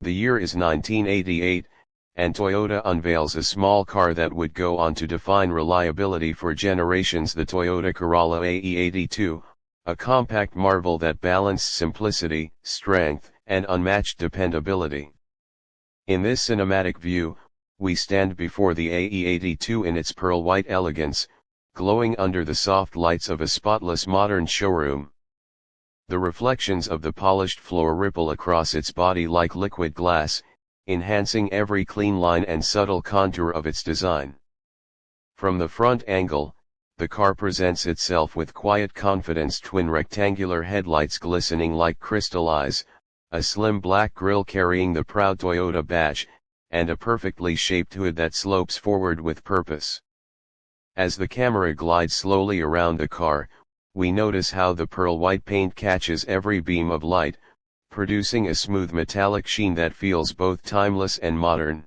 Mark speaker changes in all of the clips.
Speaker 1: The year is 1988, and Toyota unveils a small car that would go on to define reliability for generations: the Toyota Corolla AE82, a compact marvel that balanced simplicity, strength, and unmatched dependability. In this cinematic view, we stand before the AE82 in its pearl white elegance, glowing under the soft lights of a spotless modern showroom. The reflections of the polished floor ripple across its body like liquid glass, enhancing every clean line and subtle contour of its design. From the front angle, the car presents itself with quiet confidence: twin rectangular headlights glistening like crystal eyes, a slim black grille carrying the proud Toyota badge, and a perfectly shaped hood that slopes forward with purpose. As the camera glides slowly around the car, we notice how the pearl white paint catches every beam of light, producing a smooth metallic sheen that feels both timeless and modern.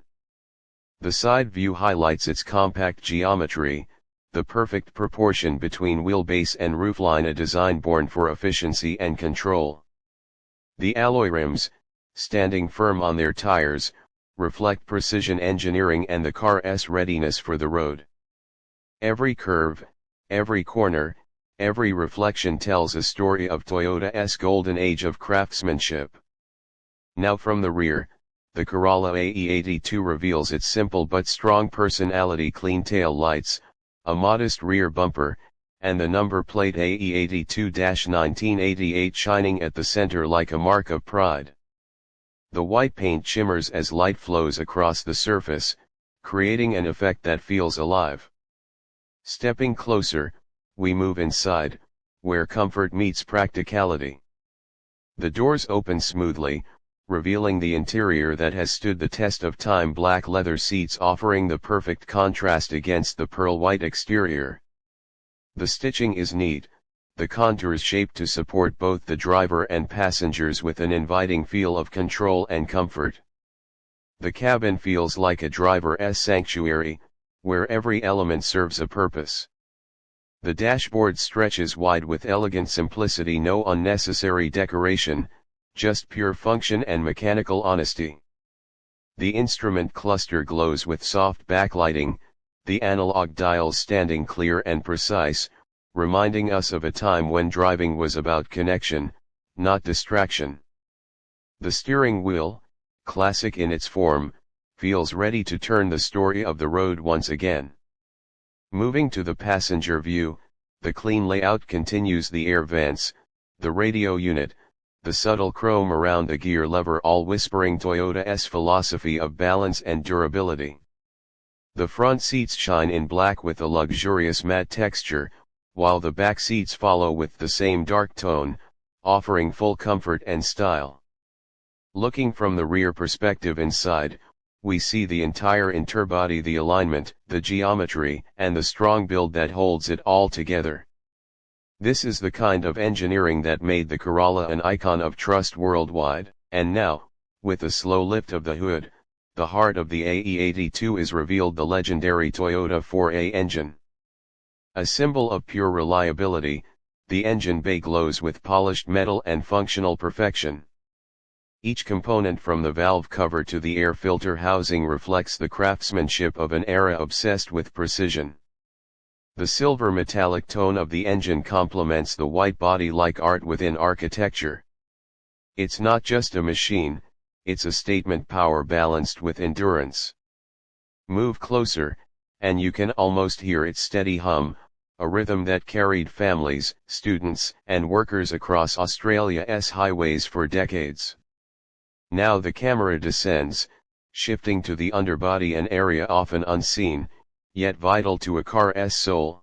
Speaker 1: The side view highlights its compact geometry, the perfect proportion between wheelbase and roofline, a design born for efficiency and control. The alloy rims, standing firm on their tires, reflect precision engineering and the car's readiness for the road. Every curve, every corner, every reflection tells a story of Toyota's golden age of craftsmanship. Now from the rear, the Corolla AE82 reveals its simple but strong personality: clean tail lights, a modest rear bumper, and the number plate AE82-1988 shining at the center like a mark of pride. The white paint shimmers as light flows across the surface, creating an effect that feels alive. Stepping closer, we move inside, where comfort meets practicality. The doors open smoothly, revealing the interior that has stood the test of time: black leather seats offering the perfect contrast against the pearl white exterior. The stitching is neat, the contours shaped to support both the driver and passengers with an inviting feel of control and comfort. The cabin feels like a driver's sanctuary, where every element serves a purpose. The dashboard stretches wide with elegant simplicity: no unnecessary decoration, just pure function and mechanical honesty. The instrument cluster glows with soft backlighting, the analog dials standing clear and precise, reminding us of a time when driving was about connection, not distraction. The steering wheel, classic in its form, feels ready to turn the story of the road once again. Moving to the passenger view, the clean layout continues: the air vents, the radio unit, the subtle chrome around the gear lever, all whispering Toyota's philosophy of balance and durability. The front seats shine in black with a luxurious matte texture, while the back seats follow with the same dark tone, offering full comfort and style. Looking from the rear perspective inside, we see the entire interbody: the alignment, the geometry, and the strong build that holds it all together. This is the kind of engineering that made the Corolla an icon of trust worldwide. And now, with a slow lift of the hood, the heart of the AE82 is revealed: the legendary Toyota 4A engine. A symbol of pure reliability, the engine bay glows with polished metal and functional perfection. Each component from the valve cover to the air filter housing reflects the craftsmanship of an era obsessed with precision. The silver metallic tone of the engine complements the white body like art within architecture. It's not just a machine, it's a statement: power balanced with endurance. Move closer, and you can almost hear its steady hum, a rhythm that carried families, students, and workers across Australia's highways for decades. Now the camera descends, shifting to the underbody, an area often unseen, yet vital to a car's soul.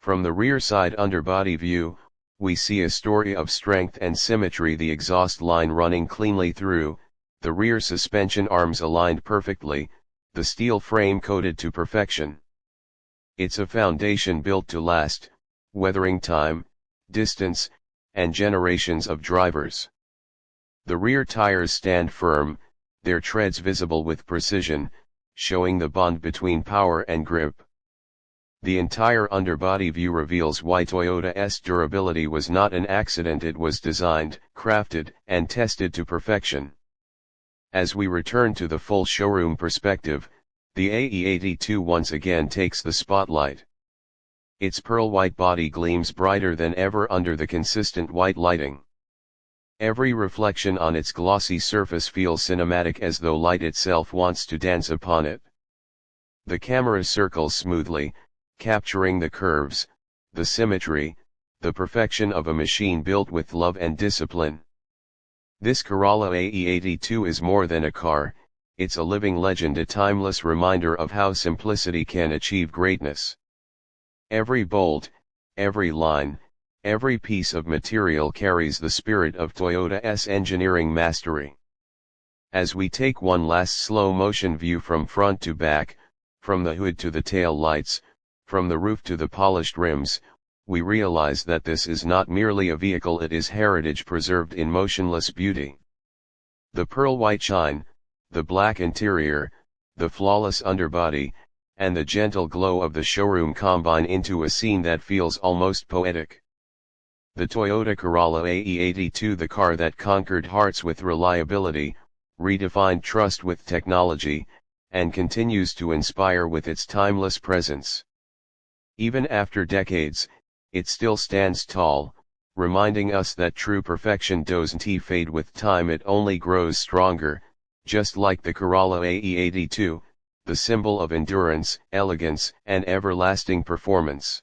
Speaker 1: From the rear side underbody view, we see a story of strength and symmetry: the exhaust line running cleanly through, the rear suspension arms aligned perfectly, the steel frame coated to perfection. It's a foundation built to last, weathering time, distance, and generations of drivers. The rear tires stand firm, their treads visible with precision, showing the bond between power and grip. The entire underbody view reveals why Toyota's durability was not an accident: it was designed, crafted, and tested to perfection. As we return to the full showroom perspective, the AE82 once again takes the spotlight. Its pearl white body gleams brighter than ever under the consistent white lighting. Every reflection on its glossy surface feels cinematic, as though light itself wants to dance upon it. The camera circles smoothly, capturing the curves, the symmetry, the perfection of a machine built with love and discipline. This Corolla AE82 is more than a car, it's a living legend, a timeless reminder of how simplicity can achieve greatness. Every bolt, every line, every piece of material carries the spirit of Toyota's engineering mastery. As we take one last slow-motion view from front to back, from the hood to the tail lights, from the roof to the polished rims, we realize that this is not merely a vehicle, it is heritage preserved in motionless beauty. The pearl white shine, the black interior, the flawless underbody, and the gentle glow of the showroom combine into a scene that feels almost poetic. The Toyota Corolla AE82, the car that conquered hearts with reliability, redefined trust with technology, and continues to inspire with its timeless presence. Even after decades, it still stands tall, reminding us that true perfection doesn't fade with time, it only grows stronger, just like the Corolla AE82, the symbol of endurance, elegance, and everlasting performance.